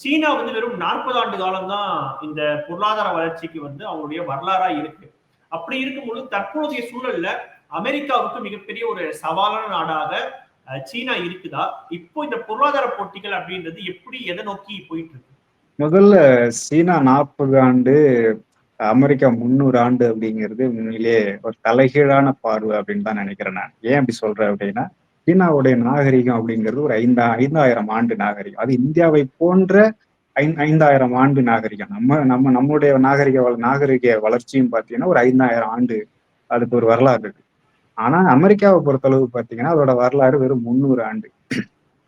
சீனா வந்து வெறும் 40 ஆண்டு காலம் தான் இந்த பொருளாதார வளர்ச்சிக்கு வந்து அவங்களுடைய வரலாறா இருக்கு. அப்படி இருக்கும்பொழுது தற்போதைய சூழல்ல அமெரிக்காவுக்கு மிகப்பெரிய ஒரு சவாலான நாடாக சீனா இருக்குதா? இப்போ இந்த பொருளாதார போட்டிகள் அப்படின்றது எப்படி எதை நோக்கி போயிட்டு இருக்கு? முதல்ல சீனா 40 ஆண்டு, அமெரிக்கா 300 ஆண்டு அப்படிங்கிறது உண்மையிலேயே ஒரு தலைகீழான பார்வை அப்படின்னு தான் நினைக்கிறேன் நான். ஏன் அப்படி சொல்றேன் அப்படின்னா, சீனாவுடைய நாகரிகம் அப்படிங்கிறது ஒரு 5000 ஆண்டு நாகரிகம். அது இந்தியாவை போன்ற 5000 ஆண்டு நாகரிகம். நம்முடைய நாகரிக வளர்ச்சியும் பார்த்தீங்கன்னா ஒரு 5000 ஆண்டு அதுக்கு ஒரு வரலாறு இருக்கு. ஆனா அமெரிக்காவை பொறுத்தளவு பார்த்தீங்கன்னா அதோட வரலாறு வெறும் 300 ஆண்டு.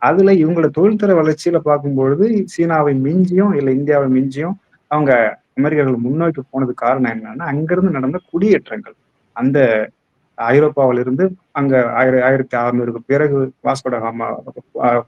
அதுல இவங்களோட தொழில்துறை வளர்ச்சியில பார்க்கும்பொழுது சீனாவை மிஞ்சியும் இல்ல இந்தியாவை மிஞ்சியும் அவங்க அமெரிக்கர்கள் முன்னோக்கி போனதுக்கு காரணம் என்னன்னா அங்கிருந்து நடந்த குடியேற்றங்கள். அந்த ஐரோப்பாவிலிருந்து அங்க 1600க்கு பிறகு வாஸ்கோட காமா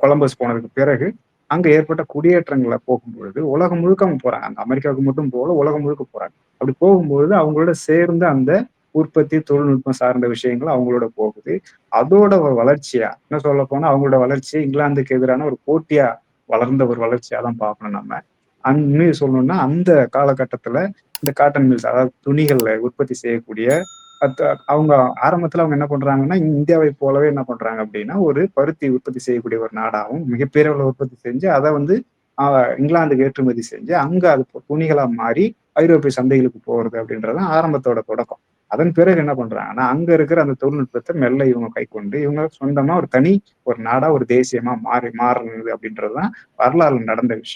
கொலம்பஸ் போனதுக்கு பிறகு அங்க ஏற்பட்ட குடியேற்றங்களை போகும்பொழுது உலகம் முழுக்க அவங்க போறாங்க. அந்த அமெரிக்காவுக்கு மட்டும் போல உலகம் முழுக்க போறாங்க. அப்படி போகும்பொழுது அவங்களோட சேர்ந்த அந்த உற்பத்தி தொழில்நுட்பம் சார்ந்த விஷயங்கள் அவங்களோட போகுது. அதோட ஒரு வளர்ச்சியா என்ன சொல்ல போனா அவங்களோட வளர்ச்சியை இங்கிலாந்துக்கு எதிரான ஒரு போட்டியா வளர்ந்த ஒரு வளர்ச்சியா தான் பார்க்கணும் நம்ம. உண்மையை சொல்லணும்னா அந்த காலகட்டத்துல இந்த காட்டன் மில்ஸ் அதாவது துணிகளை உற்பத்தி செய்யக்கூடிய அவங்க ஆரம்பத்துல அவங்க என்ன பண்றாங்கன்னா இந்தியாவை போலவே என்ன பண்றாங்க அப்படின்னா ஒரு பருத்தி உற்பத்தி செய்யக்கூடிய ஒரு நாடாகவும் மிகப்பெரிய அளவுல உற்பத்தி செஞ்சு அதை வந்து இங்கிலாந்துக்கு ஏற்றுமதி செஞ்சு அங்க அது துணிகளா மாறி ஐரோப்பிய சந்தைகளுக்கு போறது அப்படின்றதான் ஆரம்பத்தோட தொடக்கம். அதன் பிறகு என்ன பண்றாங்கன்னா அங்க இருக்கிற அந்த தொழில்நுட்பத்தை மெல்ல இவங்க கை கொண்டு இவங்க சொந்தமா ஒரு நாடா ஒரு தேசியமா மாறுறது அப்படின்றதுதான் வரலாறுல நடந்த விஷயம்.